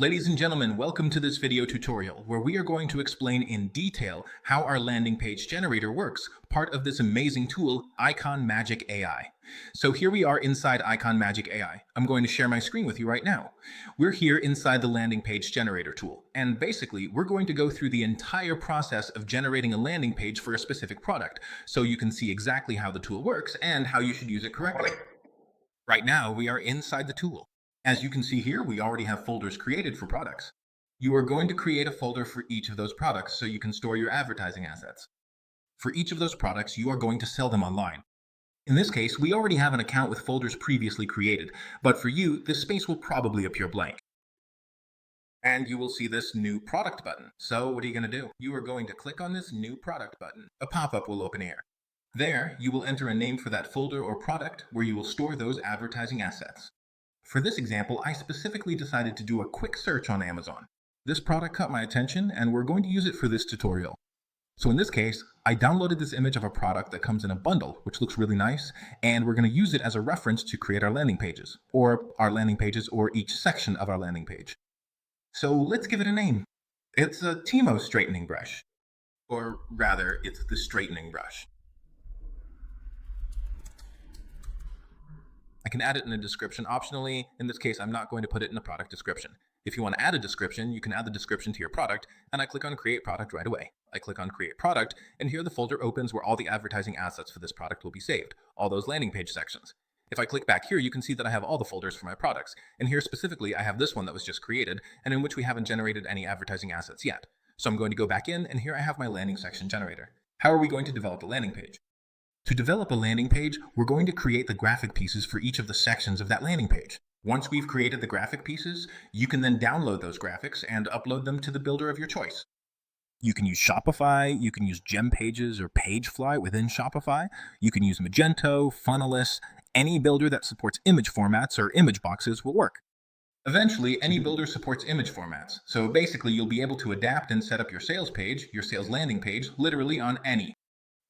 Ladies and gentlemen, welcome to this video tutorial where we are going to explain in detail how our landing page generator works, part of this amazing tool, Icon Magic AI. So here we are inside Icon Magic AI. I'm going to share my screen with you right now. We're here inside the landing page generator tool, and basically we're going to go through the entire process of generating a landing page for a specific product, so you can see exactly how the tool works and how you should use it correctly. Right now, we are inside the tool. As you can see here, we already have folders created for products. You are going to create a folder for each of those products so you can store your advertising assets. For each of those products, you are going to sell them online. In this case, we already have an account with folders previously created, but for you, this space will probably appear blank. And you will see this new product button. So what are you going to do? You are going to click on this new product button. A pop-up will open here. There, you will enter a name for that folder or product where you will store those advertising assets. For this example, I specifically decided to do a quick search on Amazon. This product caught my attention and we're going to use it for this tutorial. So in this case, I downloaded this image of a product that comes in a bundle, which looks really nice, and we're going to use it as a reference to create our landing pages, or each section of our landing page. So let's give it a name. It's a Timo straightening brush, or rather, it's the straightening brush. I can add it in a description optionally. In this case, I'm not going to put it in the product description. If you want to add a description, you can add the description to your product, and I click on Create Product right away. I click on Create Product, and here the folder opens where all the advertising assets for this product will be saved, all those landing page sections. If I click back here, you can see that I have all the folders for my products, and here specifically I have this one that was just created, and in which we haven't generated any advertising assets yet. So I'm going to go back in, and here I have my landing section generator. How are we going to develop a landing page? To develop a landing page, we're going to create the graphic pieces for each of the sections of that landing page. Once we've created the graphic pieces, you can then download those graphics and upload them to the builder of your choice. You can use Shopify, you can use GemPages or Pagefly within Shopify, you can use Magento, Funnelist, any builder that supports image formats or image boxes will work. Eventually, any builder supports image formats, so basically you'll be able to adapt and set up your sales page, your sales landing page, literally on any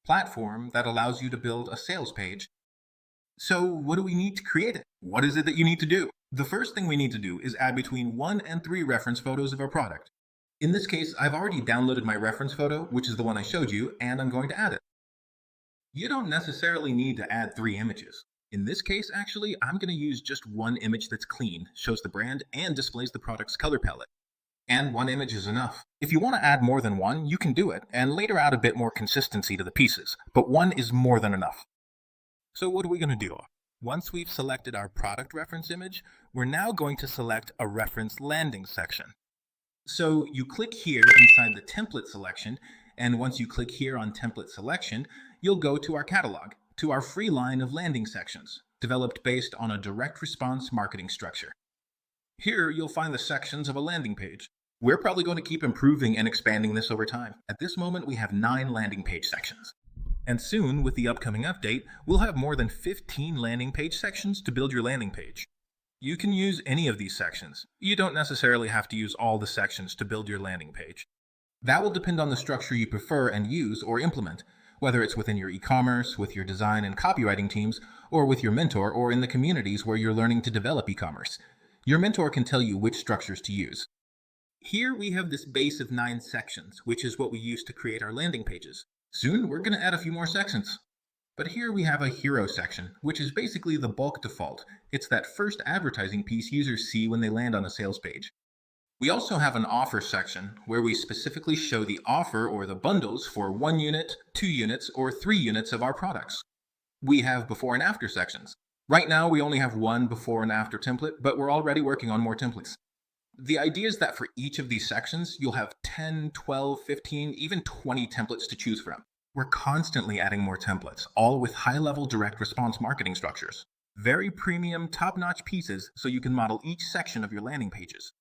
platform that allows you to build a sales page. So what do we need to create it? What is it that you need to do? The first thing we need to do is add between 1 and 3 reference photos of our product. In this case, I've already downloaded my reference photo, which is the one I showed you, and I'm going to add it. You don't necessarily need to add 3 images. In this case, actually, I'm going to use just 1 image that's clean, shows the brand, and displays the product's color palette. And 1 image is enough. If you want to add more than 1, you can do it, and later add a bit more consistency to the pieces, but 1 is more than enough. So what are we going to do? Once we've selected our product reference image, we're now going to select a reference landing section. So you click here inside the template selection, and once you click here on template selection, you'll go to our catalog, to our free line of landing sections, developed based on a direct response marketing structure. Here you'll find the sections of a landing page. We're probably going to keep improving and expanding this over time. At this moment, we have 9 landing page sections. And soon, with the upcoming update, we'll have more than 15 landing page sections to build your landing page. You can use any of these sections. You don't necessarily have to use all the sections to build your landing page. That will depend on the structure you prefer and use or implement, whether it's within your e-commerce, with your design and copywriting teams, or with your mentor, or in the communities where you're learning to develop e-commerce. Your mentor can tell you which structures to use. Here we have this base of 9 sections, which is what we use to create our landing pages. Soon we're going to add a few more sections. But here we have a hero section, which is basically the bulk default. It's that first advertising piece users see when they land on a sales page. We also have an offer section, where we specifically show the offer or the bundles for 1 unit, 2 units, or 3 units of our products. We have before and after sections. Right now, we only have 1 before and after template, but we're already working on more templates. The idea is that for each of these sections, you'll have 10, 12, 15, even 20 templates to choose from. We're constantly adding more templates, all with high-level direct response marketing structures. Very premium, top-notch pieces so you can model each section of your landing pages.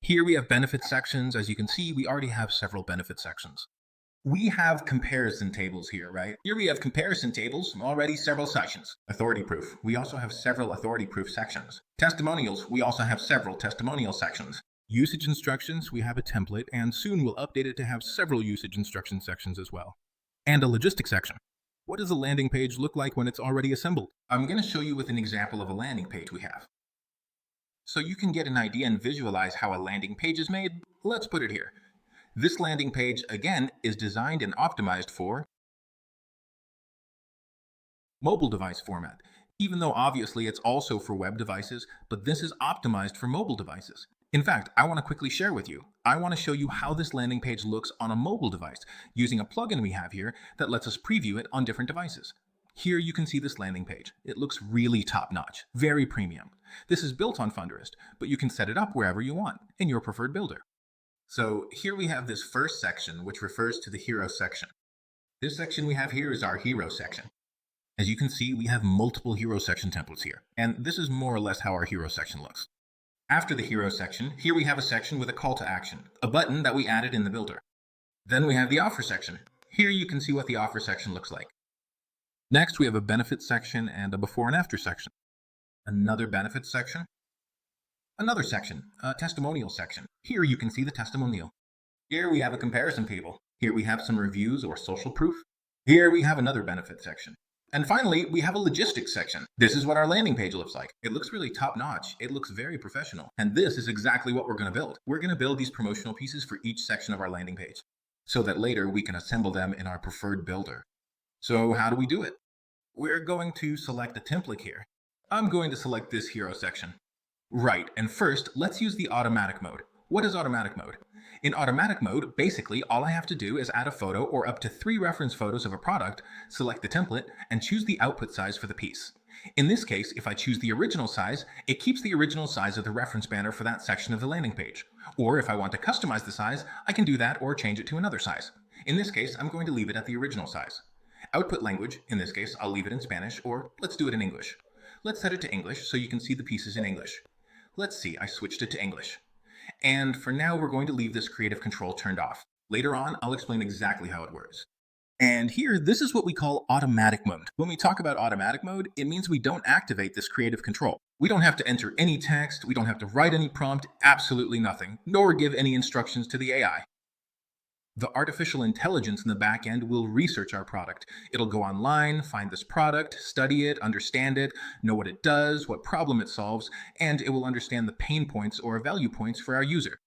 Here we have benefit sections. As you can see, we already have several benefit sections. We have comparison tables here, right? Here we have comparison tables, already several sections. Authority proof. We also have several authority proof sections. Testimonials. We also have several testimonial sections. Usage instructions. We have a template, and soon we'll update it to have several usage instruction sections as well. And a logistics section. What does a landing page look like when it's already assembled? I'm going to show you with an example of a landing page we have. So you can get an idea and visualize how a landing page is made, let's put it here. This landing page, again, is designed and optimized for mobile device format, even though obviously it's also for web devices, but this is optimized for mobile devices. In fact, I want to quickly share with you. I want to show you how this landing page looks on a mobile device using a plugin we have here that lets us preview it on different devices. Here you can see this landing page. It looks really top-notch, very premium. This is built on Funderist, but you can set it up wherever you want in your preferred builder. So here we have this first section, which refers to the hero section. This section we have here is our hero section. As you can see, we have multiple hero section templates here, and this is more or less how our hero section looks. After the hero section, here we have a section with a call to action, a button that we added in the builder. Then we have the offer section. Here you can see what the offer section looks like. Next, we have a benefits section and a before and after section. Another benefits section. Another section, a testimonial section. Here you can see the testimonial. Here we have a comparison table. Here we have some reviews or social proof. Here we have another benefit section. And finally, we have a logistics section. This is what our landing page looks like. It looks really top-notch. It looks very professional. And this is exactly what we're going to build. We're going to build these promotional pieces for each section of our landing page so that later we can assemble them in our preferred builder. So how do we do it? We're going to select a template here. I'm going to select this hero section. Right, and first, let's use the automatic mode. What is automatic mode? In automatic mode, basically, all I have to do is add a photo or up to 3 reference photos of a product, select the template, and choose the output size for the piece. In this case, if I choose the original size, it keeps the original size of the reference banner for that section of the landing page. Or if I want to customize the size, I can do that or change it to another size. In this case, I'm going to leave it at the original size. Output language, in this case, I'll leave it in Spanish, or let's do it in English. Let's set it to English so you can see the pieces in English. Let's see, I switched it to English. And for now, we're going to leave this creative control turned off. Later on, I'll explain exactly how it works. And here, this is what we call automatic mode. When we talk about automatic mode, it means we don't activate this creative control. We don't have to enter any text, we don't have to write any prompt, absolutely nothing, nor give any instructions to the AI. The artificial intelligence in the back end will research our product. It'll go online, find this product, study it, understand it, know what it does, what problem it solves, and it will understand the pain points or value points for our user.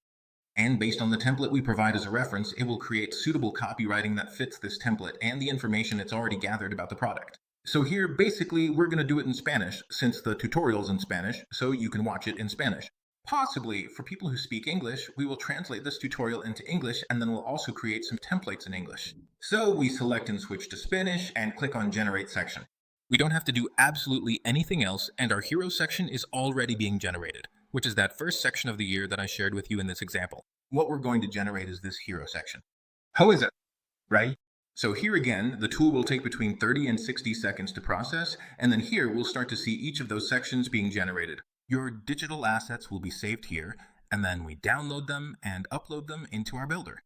And based on the template we provide as a reference, it will create suitable copywriting that fits this template and the information it's already gathered about the product. So here, basically, we're going to do it in Spanish, since the tutorial's in Spanish, so you can watch it in Spanish. Possibly, for people who speak English, we will translate this tutorial into English and then we'll also create some templates in English. So we select and switch to Spanish and click on Generate Section. We don't have to do absolutely anything else, and our hero section is already being generated, which is that first section of the year that I shared with you in this example. What we're going to generate is this hero section. How is it? Right? So here again, the tool will take between 30 and 60 seconds to process, and then here we'll start to see each of those sections being generated. Your digital assets will be saved here, and then we download them and upload them into our builder.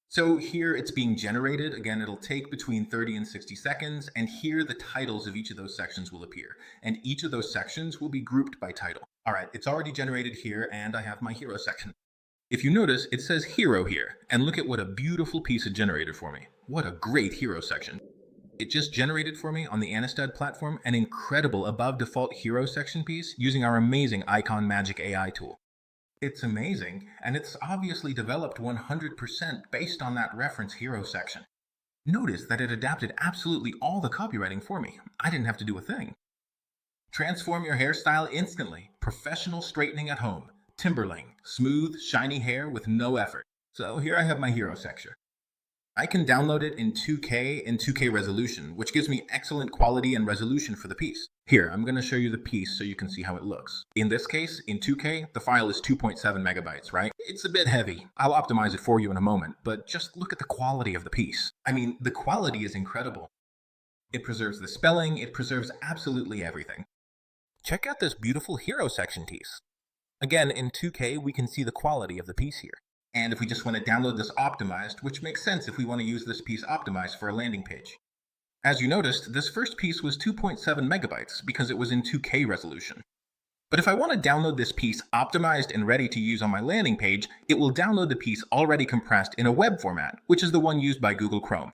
So here it's being generated. Again, it'll take between 30 and 60 seconds, and here the titles of each of those sections will appear, and each of those sections will be grouped by title. All right, it's already generated here, and I have my hero section. If you notice, it says hero here, and look at what a beautiful piece it generated for me. What a great hero section. It just generated for me on the Anistad platform an incredible above default hero section piece using our amazing Icon Magic AI tool. It's amazing, and it's obviously developed 100% based on that reference hero section. Notice that it adapted absolutely all the copywriting for me. I didn't have to do a thing. Transform your hairstyle instantly. Professional straightening at home. Timberling. Smooth, shiny hair with no effort. So here I have my hero section. I can download it in 2K and 2K resolution, which gives me excellent quality and resolution for the piece. Here, I'm going to show you the piece so you can see how it looks. In this case, in 2K, the file is 2.7 megabytes, right? It's a bit heavy. I'll optimize it for you in a moment, but just look at the quality of the piece. I mean, the quality is incredible. It preserves the spelling, it preserves absolutely everything. Check out this beautiful hero section piece. Again, in 2K, we can see the quality of the piece here. And if we just want to download this optimized, which makes sense if we want to use this piece optimized for a landing page. As you noticed, this first piece was 2.7 megabytes because it was in 2K resolution. But if I want to download this piece optimized and ready to use on my landing page, it will download the piece already compressed in a web format, which is the one used by Google Chrome.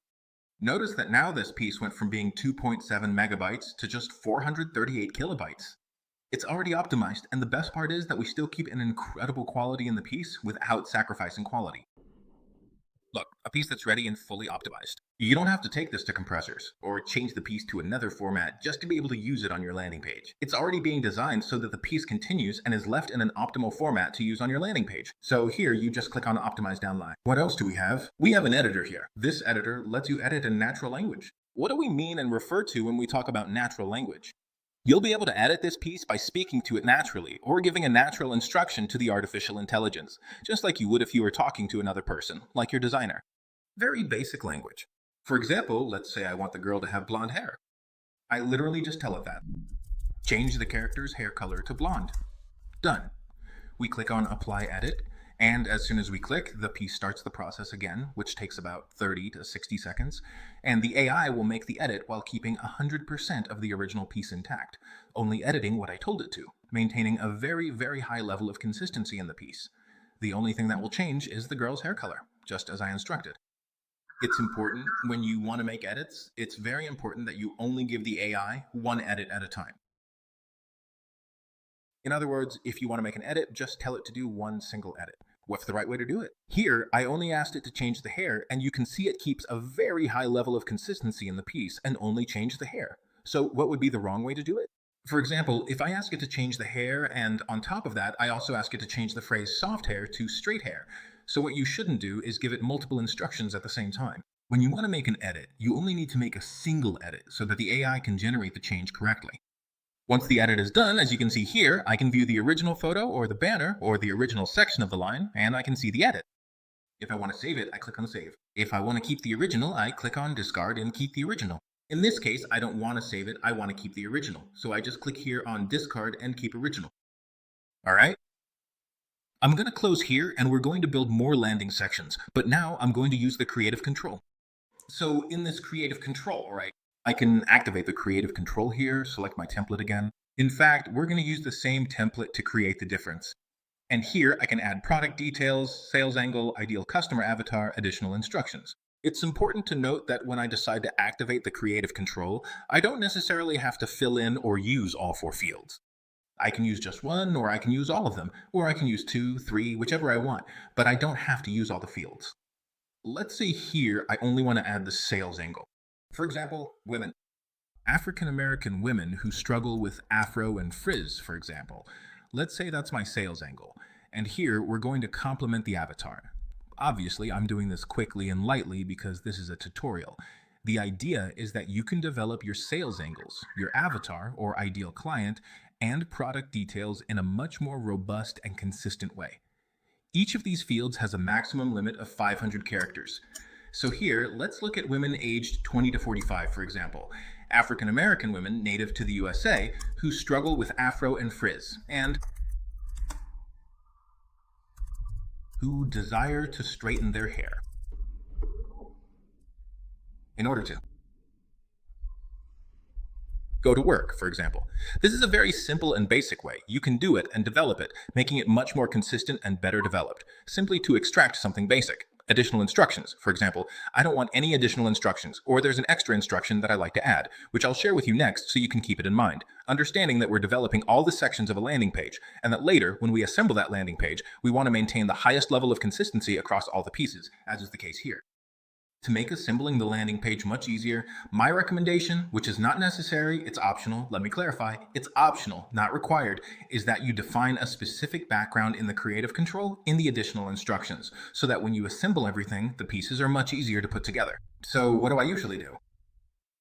Notice that now this piece went from being 2.7 megabytes to just 438 kilobytes. It's already optimized, and the best part is that we still keep an incredible quality in the piece without sacrificing quality. Look, a piece that's ready and fully optimized. You don't have to take this to compressors or change the piece to another format just to be able to use it on your landing page. It's already being designed so that the piece continues and is left in an optimal format to use on your landing page. So here you just click on Optimize Downline. What else do we have? We have an editor here. This editor lets you edit in natural language. What do we mean and refer to when we talk about natural language? You'll be able to edit this piece by speaking to it naturally or giving a natural instruction to the artificial intelligence, just like you would if you were talking to another person, like your designer. Very basic language. For example, let's say I want the girl to have blonde hair. I literally just tell it that. Change the character's hair color to blonde. Done. We click on Apply Edit, and as soon as we click, the piece starts the process again, which takes about 30 to 60 seconds, and the AI will make the edit while keeping 100% of the original piece intact, only editing what I told it to, maintaining a very, very high level of consistency in the piece. The only thing that will change is the girl's hair color, just as I instructed. It's important when you want to make edits, it's very important that you only give the AI one edit at a time. In other words, if you want to make an edit, just tell it to do one single edit. What's the right way to do it? Here, I only asked it to change the hair, and you can see it keeps a very high level of consistency in the piece and only change the hair. So what would be the wrong way to do it? For example, if I ask it to change the hair, and on top of that, I also ask it to change the phrase soft hair to straight hair. So what you shouldn't do is give it multiple instructions at the same time. When you want to make an edit, you only need to make a single edit so that the AI can generate the change correctly. Once the edit is done, as you can see here, I can view the original photo or the banner or the original section of the line, and I can see the edit. If I want to save it, I click on Save. If I want to keep the original, I click on Discard and keep the original. In this case, I don't want to save it, I want to keep the original. So I just click here on Discard and Keep Original. Alright? I'm going to close here and we're going to build more landing sections, but now I'm going to use the Creative Control. So in this Creative Control, right, I can activate the Creative Control here, select my template again. In fact, we're going to use the same template to create the difference. And here I can add product details, sales angle, ideal customer avatar, additional instructions. It's important to note that when I decide to activate the Creative Control, I don't necessarily have to fill in or use all 4 fields. I can use just one, or I can use all of them, or I can use 2, 3, whichever I want, but I don't have to use all the fields. Let's say here I only want to add the sales angle. For example, women. African American women who struggle with afro and frizz, for example. Let's say that's my sales angle. And here we're going to complement the avatar. Obviously, I'm doing this quickly and lightly because this is a tutorial. The idea is that you can develop your sales angles, your avatar or ideal client, and product details in a much more robust and consistent way. Each of these fields has a maximum limit of 500 characters. So here, let's look at women aged 20 to 45, for example. African American women native to the USA who struggle with afro and frizz, and who desire to straighten their hair. In order to go to work, for example. This is a very simple and basic way. You can do it and develop it, making it much more consistent and better developed, simply to extract something basic. Additional instructions. For example, I don't want any additional instructions, or there's an extra instruction that I like to add, which I'll share with you next so you can keep it in mind, understanding that we're developing all the sections of a landing page, and that later, when we assemble that landing page, we want to maintain the highest level of consistency across all the pieces, as is the case here. To make assembling the landing page much easier, my recommendation, which is not necessary, it's optional, let me clarify, it's optional, not required, is that you define a specific background in the Creative Control in the additional instructions, so that when you assemble everything, the pieces are much easier to put together. So what do I usually do?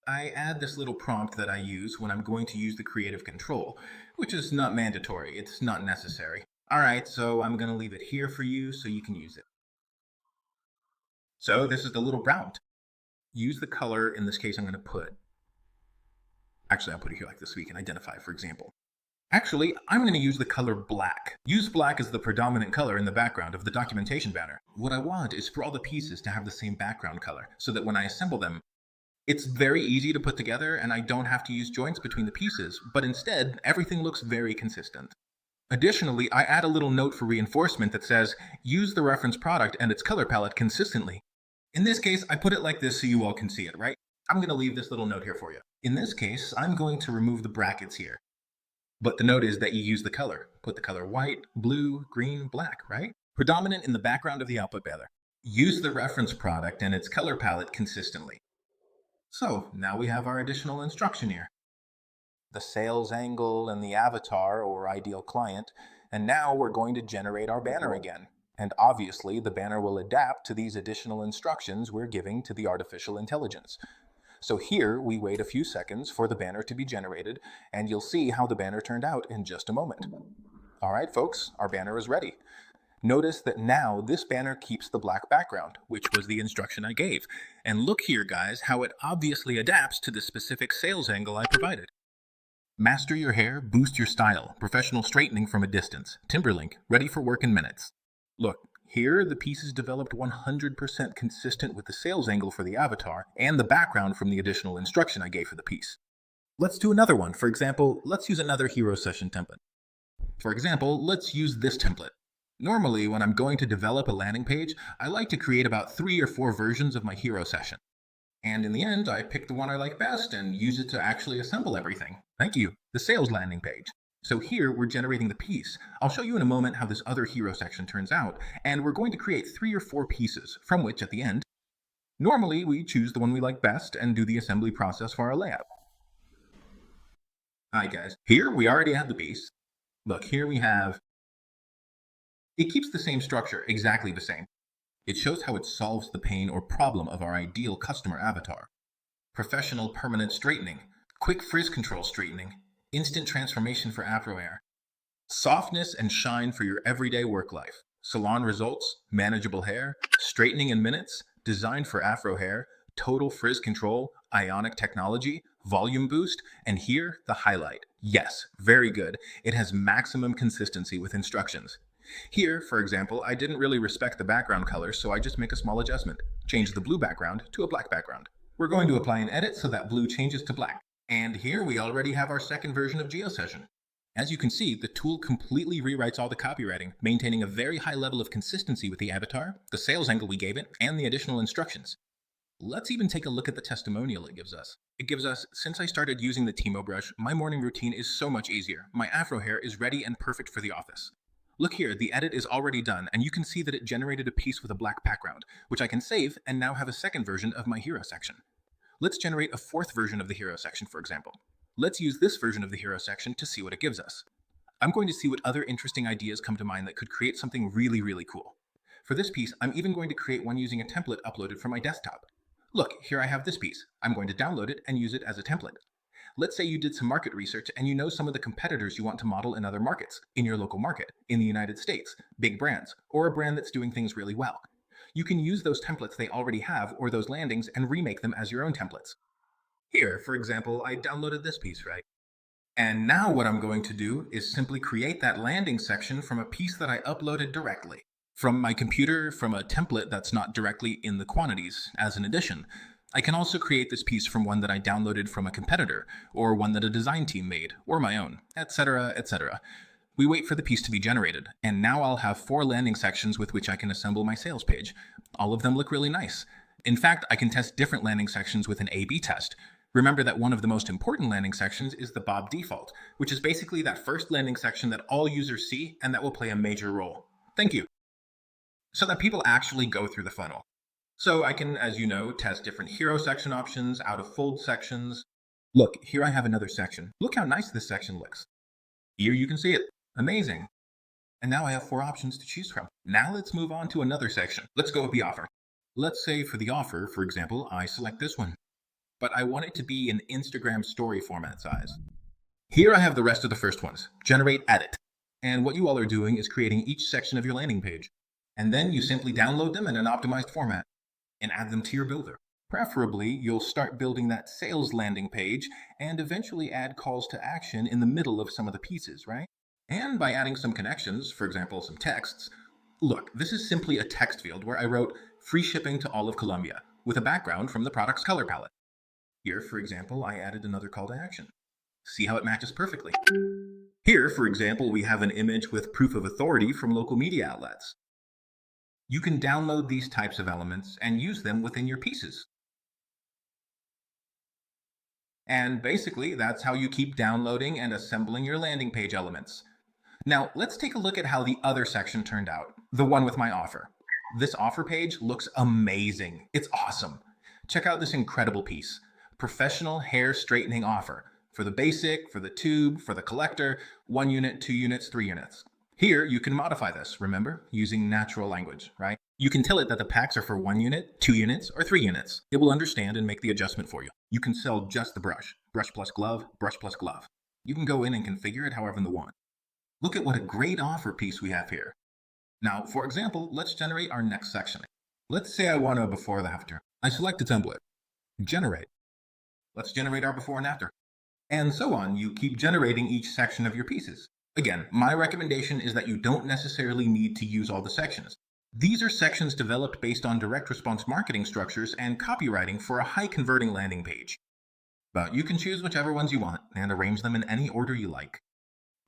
I add this little prompt that I use when I'm going to use the Creative Control, which is not mandatory, it's not necessary. Alright, so I'm going to leave it here for you so you can use it. So this is the little prompt. Use the color, in this case I'm going to put, actually I'll put it here like this so we can identify, for example. Actually, I'm going to use the color black. Use black as the predominant color in the background of the documentation banner. What I want is for all the pieces to have the same background color, so that when I assemble them, it's very easy to put together and I don't have to use joints between the pieces, but instead, everything looks very consistent. Additionally, I add a little note for reinforcement that says, use the reference product and its color palette consistently. In this case, I put it like this so you all can see it, right? I'm going to leave this little note here for you. In this case, I'm going to remove the brackets here. But the note is that you use the color. Put the color white, blue, green, black, right? Predominant in the background of the output banner. Use the reference product and its color palette consistently. So now we have our additional instruction here. The sales angle and the avatar or ideal client, and now we're going to generate our banner again. And obviously the banner will adapt to these additional instructions we're giving to the artificial intelligence. So here we wait a few seconds for the banner to be generated, and you'll see how the banner turned out in just a moment. All right, folks, our banner is ready. Notice that now this banner keeps the black background, which was the instruction I gave. And look here, guys, how it obviously adapts to the specific sales angle I provided. Master your hair, boost your style. Professional straightening from a distance. Timberlink, ready for work in minutes. Look, here the piece is developed 100% consistent with the sales angle for the avatar and the background from the additional instruction I gave for the piece. Let's do another one. For example, let's use another hero session template. For example, let's use this template. Normally, when I'm going to develop a landing page, I like to create about 3 or 4 versions of my hero session. And in the end, I pick the one I like best and use it to actually assemble everything. Thank you, the sales landing page. So here we're generating the piece. I'll show you in a moment how this other hero section turns out, and we're going to create 3 or 4 pieces, from which at the end, normally we choose the one we like best and do the assembly process for our layout. Hi guys, here we already have the piece. Look, here we have, it keeps the same structure, exactly the same. It shows how it solves the pain or problem of our ideal customer avatar. Professional permanent straightening, quick frizz control straightening, instant transformation for afro hair, softness and shine for your everyday work life, salon results, manageable hair, straightening in minutes, designed for afro hair, total frizz control, ionic technology, volume boost, and here, the highlight. Yes, very good. It has maximum consistency with instructions. Here, for example, I didn't really respect the background color, so I just make a small adjustment. Change the blue background to a black background. We're going to apply an edit so that blue changes to black. And here we already have our second version of GeoSession. As you can see, the tool completely rewrites all the copywriting, maintaining a very high level of consistency with the avatar, the sales angle we gave it, and the additional instructions. Let's even take a look at the testimonial it gives us. It gives us, since I started using the Timo brush, my morning routine is so much easier. My afro hair is ready and perfect for the office. Look here, the edit is already done, and you can see that it generated a piece with a black background, which I can save and now have a second version of my hero section. Let's generate a 4th version of the hero section, for example. Let's use this version of the hero section to see what it gives us. I'm going to see what other interesting ideas come to mind that could create something really, really cool. For this piece, I'm even going to create one using a template uploaded from my desktop. Look, here I have this piece. I'm going to download it and use it as a template. Let's say you did some market research and you know some of the competitors you want to model in other markets, in your local market, in the United States, big brands, or a brand that's doing things really well. You can use those templates they already have or those landings and remake them as your own templates. Here, for example, I downloaded this piece, right? And now what I'm going to do is simply create that landing section from a piece that I uploaded directly from my computer, from a template that's not directly in the quantities as an addition. I can also create this piece from one that I downloaded from a competitor, or one that a design team made, or my own, etc., etc. We wait for the piece to be generated, and now I'll have 4 landing sections with which I can assemble my sales page. All of them look really nice. In fact, I can test different landing sections with an A/B test. Remember that one of the most important landing sections is the Bob default, which is basically that first landing section that all users see and that will play a major role. Thank you. So that people actually go through the funnel. So I can, as you know, test different hero section options, out of fold sections. Look, here I have another section. Look how nice this section looks. Here you can see it. Amazing. And now I have 4 options to choose from. Now let's move on to another section. Let's go with the offer. Let's say for the offer, for example, I select this one. But I want it to be an Instagram story format size. Here I have the rest of the first ones. Generate, edit. And what you all are doing is creating each section of your landing page. And then you simply download them in an optimized format and add them to your builder. Preferably, you'll start building that sales landing page and eventually add calls to action in the middle of some of the pieces, right? And by adding some connections, for example, some texts. Look, this is simply a text field where I wrote free shipping to all of Colombia with a background from the product's color palette. Here, for example, I added another call to action. See how it matches perfectly. Here, for example, we have an image with proof of authority from local media outlets. You can download these types of elements and use them within your pieces. And basically, that's how you keep downloading and assembling your landing page elements. Now, let's take a look at how the other section turned out, the one with my offer. This offer page looks amazing. It's awesome. Check out this incredible piece. Professional hair straightening offer. For the basic, for the tube, for the collector, 1 unit, 2 units, 3 units. Here, you can modify this, remember, using natural language, right? You can tell it that the packs are for 1 unit, 2 units, or 3 units. It will understand and make the adjustment for you. You can sell just the brush plus glove, brush plus glove. You can go in and configure it however you want. Look at what a great offer piece we have here. Now, for example, let's generate our next section. Let's say I want a before and after. I select a template. Generate. Let's generate our before and after. And so on, you keep generating each section of your pieces. Again, my recommendation is that you don't necessarily need to use all the sections. These are sections developed based on direct response marketing structures and copywriting for a high converting landing page. But you can choose whichever ones you want and arrange them in any order you like.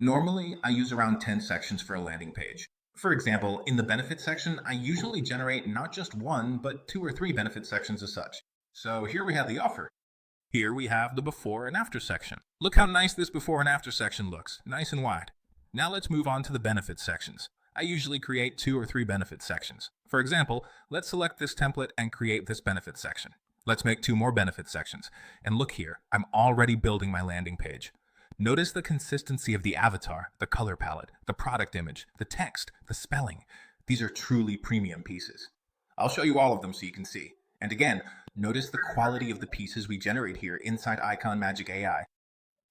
Normally, I use around 10 sections for a landing page. For example, in the benefits section, I usually generate not just 1, but 2 or 3 benefit sections as such. So here we have the offer. Here we have the before and after section. Look how nice this before and after section looks, nice and wide. Now let's move on to the benefits sections. I usually create 2 or 3 benefit sections. For example, let's select this template and create this benefit section. Let's make 2 more benefit sections. And look here, I'm already building my landing page. Notice the consistency of the avatar, the color palette, the product image, the text, the spelling. These are truly premium pieces. I'll show you all of them so you can see. And again, notice the quality of the pieces we generate here inside Icon Magic AI.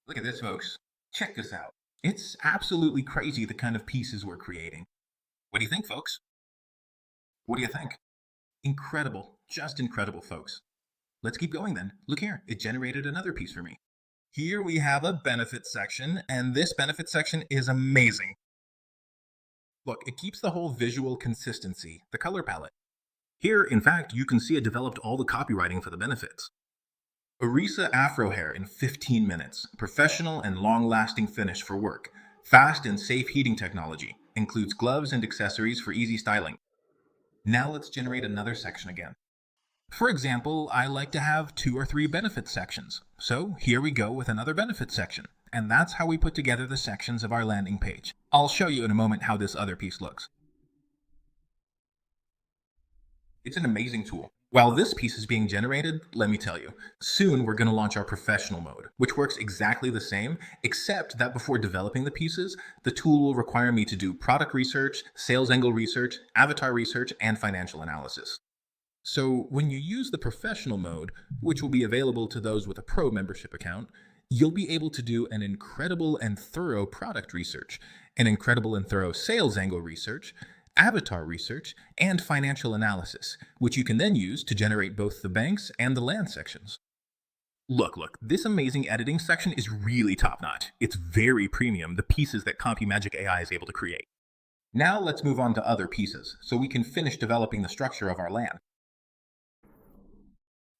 Look at this, folks. Check this out. It's absolutely crazy the kind of pieces we're creating. What do you think, folks? What do you think? Incredible. Just incredible, folks. Let's keep going then. Look here. It generated another piece for me. Here we have a benefit section, and this benefit section is amazing. Look, it keeps the whole visual consistency, the color palette. Here, in fact, you can see it developed all the copywriting for the benefits. Arisa Afro Hair in 15 minutes. Professional and long-lasting finish for work. Fast and safe heating technology. Includes gloves and accessories for easy styling. Now let's generate another section again. For example, I like to have 2 or 3 benefit sections. So here we go with another benefit section. And that's how we put together the sections of our landing page. I'll show you in a moment how this other piece looks. It's an amazing tool. While this piece is being generated, let me tell you, soon we're going to launch our professional mode, which works exactly the same, except that before developing the pieces, the tool will require me to do product research, sales angle research, avatar research, and financial analysis. So when you use the professional mode, which will be available to those with a pro membership account, you'll be able to do an incredible and thorough product research, an incredible and thorough sales angle research, avatar research, and financial analysis, which you can then use to generate both the banks and the land sections. Look, this amazing editing section is really top-notch. It's very premium, the pieces that CompuMagic AI is able to create. Now let's move on to other pieces, so we can finish developing the structure of our land.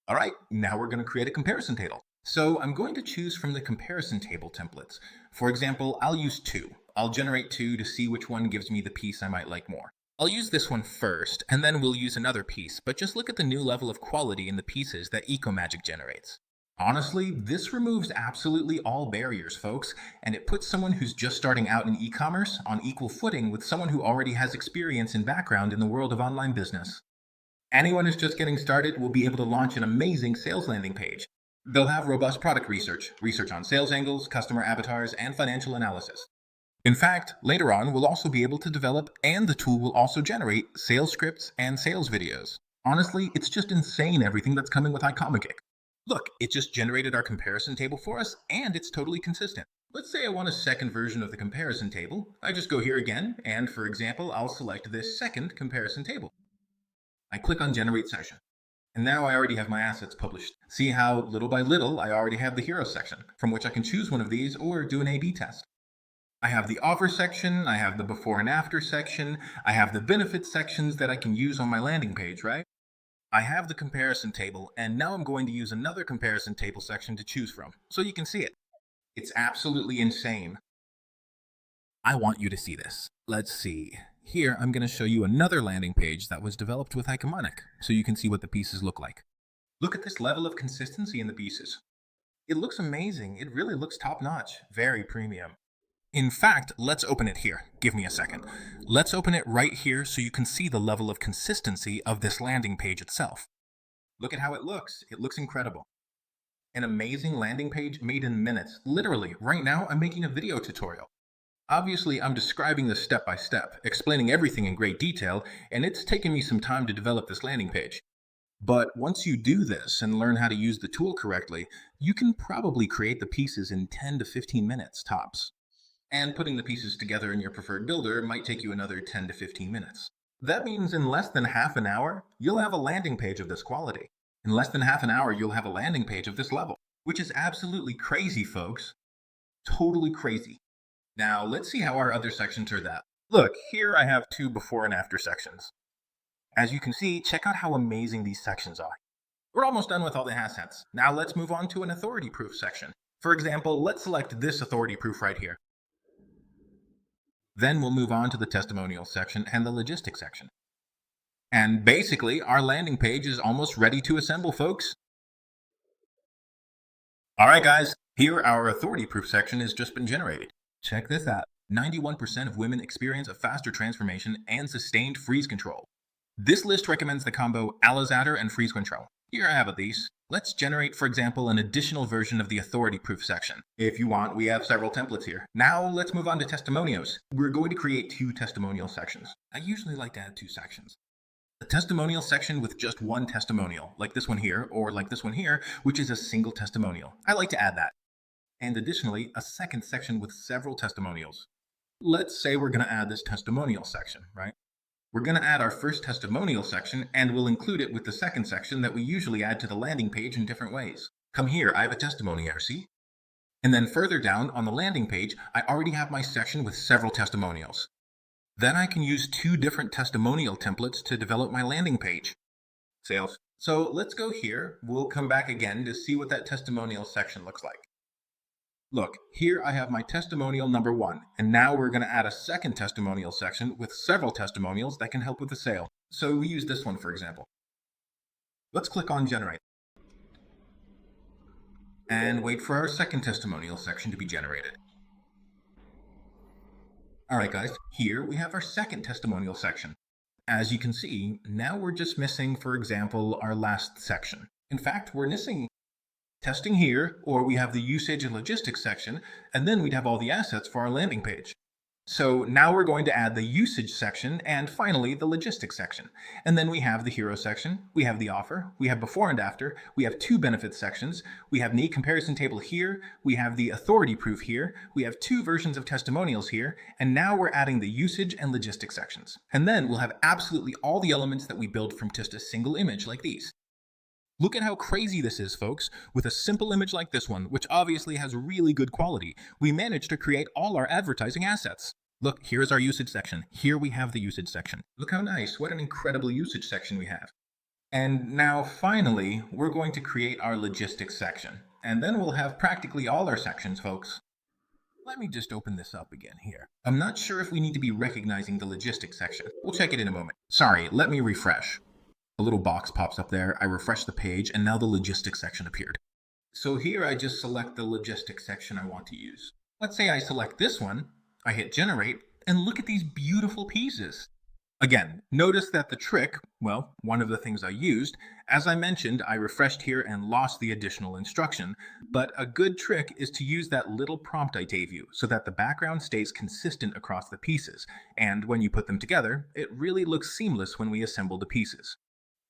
All right, now we're going to create a comparison table. So I'm going to choose from the comparison table templates. For example, I'll use 2. I'll generate 2 to see which one gives me the piece I might like more. I'll use this one first, and then we'll use another piece, but just look at the new level of quality in the pieces that EcoMagic generates. Honestly, this removes absolutely all barriers, folks, and it puts someone who's just starting out in e-commerce on equal footing with someone who already has experience and background in the world of online business. Anyone who's just getting started will be able to launch an amazing sales landing page. They'll have robust product research on sales angles, customer avatars, and financial analysis. In fact, later on, we'll also be able to develop, and the tool will also generate, sales scripts and sales videos. Honestly, it's just insane everything that's coming with iComic. Look, it just generated our comparison table for us, and it's totally consistent. Let's say I want a second version of the comparison table. I just go here again, and for example, I'll select this second comparison table. I click on Generate Session. And now I already have my assets published. See how little by little I already have the hero section, from which I can choose one of these or do an A/B test. I have the offer section, I have the before and after section, I have the benefits sections that I can use on my landing page, right? I have the comparison table, and now I'm going to use another comparison table section to choose from, so you can see it. It's absolutely insane. I want you to see this. Let's see. Here, I'm going to show you another landing page that was developed with iComic, so you can see what the pieces look like. Look at this level of consistency in the pieces. It looks amazing. It really looks top-notch. Very premium. In fact, let's open it here. Give me a second. Let's open it right here so you can see the level of consistency of this landing page itself. Look at how it looks. It looks incredible. An amazing landing page made in minutes. Literally, right now I'm making a video tutorial. Obviously, I'm describing this step by step, explaining everything in great detail, and it's taken me some time to develop this landing page. But once you do this and learn how to use the tool correctly, you can probably create the pieces in 10 to 15 minutes tops. And putting the pieces together in your preferred builder might take you another 10 to 15 minutes. That means in less than half an hour, you'll have a landing page of this quality. In less than half an hour, you'll have a landing page of this level, which is absolutely crazy, folks. Totally crazy. Now, let's see how our other sections are that. Look, here I have 2 before and after sections. As you can see, check out how amazing these sections are. We're almost done with all the assets. Now let's move on to an authority proof section. For example, let's select this authority proof right here. Then we'll move on to the testimonial section and the logistics section. And basically, our landing page is almost ready to assemble, folks. Alright guys, here our authority proof section has just been generated. Check this out. 91% of women experience a faster transformation and sustained freeze control. This list recommends the combo Alizander and freeze control. Here I have a these. Let's generate, for example, an additional version of the authority proof section. If you want, we have several templates here. Now let's move on to testimonials. We're going to create 2 testimonial sections. I usually like to add 2 sections. A testimonial section with just 1 testimonial, like this one here, or like this one here, which is a single testimonial. I like to add that. And additionally, a second section with several testimonials. Let's say we're going to add this testimonial section, right? We're going to add our first testimonial section, and we'll include it with the second section that we usually add to the landing page in different ways. Come here, I have a testimony here, see? And then further down on the landing page, I already have my section with several testimonials. Then I can use 2 different testimonial templates to develop my landing page. Sales. So let's go here. We'll come back again to see what that testimonial section looks like. Look, here I have my testimonial number 1, and now we're going to add a second testimonial section with several testimonials that can help with the sale. So we use this one, for example. Let's click on Generate. And wait for our second testimonial section to be generated. Alright guys, here we have our second testimonial section. As you can see, now we're just missing, for example, our last section. In fact, we're missing testing here, or we have the usage and logistics section, and then we'd have all the assets for our landing page. So now we're going to add the usage section, and finally the logistics section. And then we have the hero section, we have the offer, we have before and after, we have 2 benefits sections, we have need comparison table here, we have the authority proof here, we have 2 versions of testimonials here, and now we're adding the usage and logistics sections. And then we'll have absolutely all the elements that we build from just a single image like these. Look at how crazy this is, folks. With a simple image like this one, which obviously has really good quality, we managed to create all our advertising assets. Look, here's our usage section. Here we have the usage section. Look how nice. What an incredible usage section we have. And now finally, we're going to create our logistics section. And then we'll have practically all our sections, folks. Let me just open this up again here. I'm not sure if we need to be recognizing the logistics section. We'll check it in a moment. Sorry, let me refresh. A little box pops up there, I refresh the page, and now the logistics section appeared. So here I just select the logistics section I want to use. Let's say I select this one, I hit generate, and look at these beautiful pieces. Again, notice that the trick, well, one of the things I used, as I mentioned, I refreshed here and lost the additional instruction, but a good trick is to use that little prompt I gave you so that the background stays consistent across the pieces, and when you put them together, it really looks seamless when we assemble the pieces.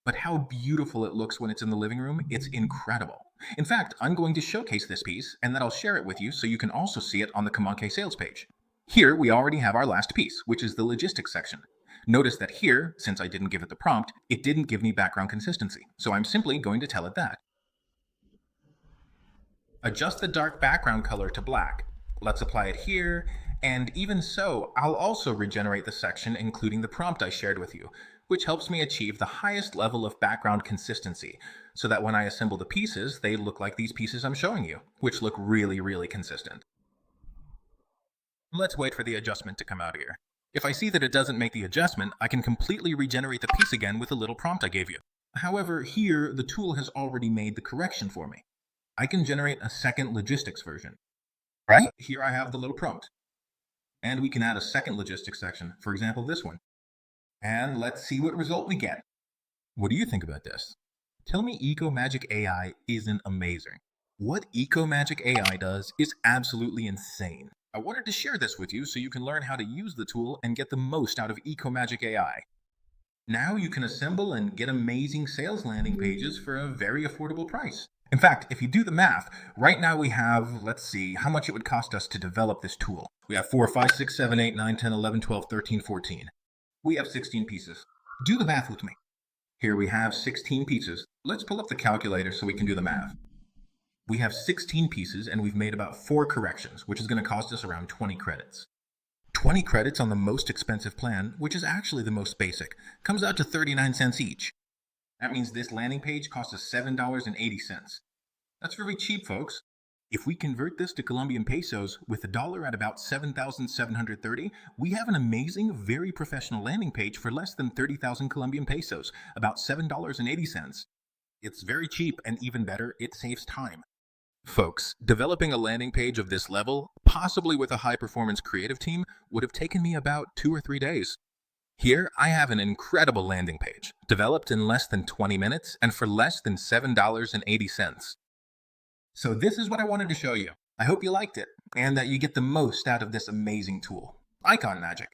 But how beautiful it looks when it's in the living room, it's incredible. In fact, I'm going to showcase this piece, and then I'll share it with you so you can also see it on the CommandK sales page. Here, we already have our last piece, which is the logistics section. Notice that here, since I didn't give it the prompt, it didn't give me background consistency, so I'm simply going to tell it that. Adjust the dark background color to black. Let's apply it here, and even so, I'll also regenerate the section including the prompt I shared with you, which helps me achieve the highest level of background consistency, so that when I assemble the pieces, they look like these pieces I'm showing you, which look really, really consistent. Let's wait for the adjustment to come out here. If I see that it doesn't make the adjustment, I can completely regenerate the piece again with the little prompt I gave you. However, here, the tool has already made the correction for me. I can generate a second logistics version. Right? Here I have the little prompt. And we can add a second logistics section, for example, this one. And let's see what result we get. What do you think about this? Tell me EcoMagic AI isn't amazing. What EcoMagic AI does is absolutely insane. I wanted to share this with you so you can learn how to use the tool and get the most out of EcoMagic AI. Now you can assemble and get amazing sales landing pages for a very affordable price. In fact, if you do the math, right now we have, let's see, how much it would cost us to develop this tool. We have 4, 5, 6, 7, 8, 9, 10, 11, 12, 13, 14. We have 16 pieces. Do the math with me. Here we have 16 pieces. Let's pull up the calculator so we can do the math. We have 16 pieces and we've made about 4 corrections, which is going to cost us around 20 credits. 20 credits on the most expensive plan, which is actually the most basic, comes out to 39 cents each. That means this landing page costs us $7.80. That's very cheap, folks. If we convert this to Colombian pesos with the dollar at about 7,730, we have an amazing, very professional landing page for less than 30,000 Colombian pesos, about $7.80. It's very cheap, and even better, it saves time. Folks, developing a landing page of this level, possibly with a high-performance creative team, would have taken me about 2 or 3 days. Here, I have an incredible landing page, developed in less than 20 minutes and for less than $7.80. So this is what I wanted to show you. I hope you liked it, and that you get the most out of this amazing tool. Icon Magic.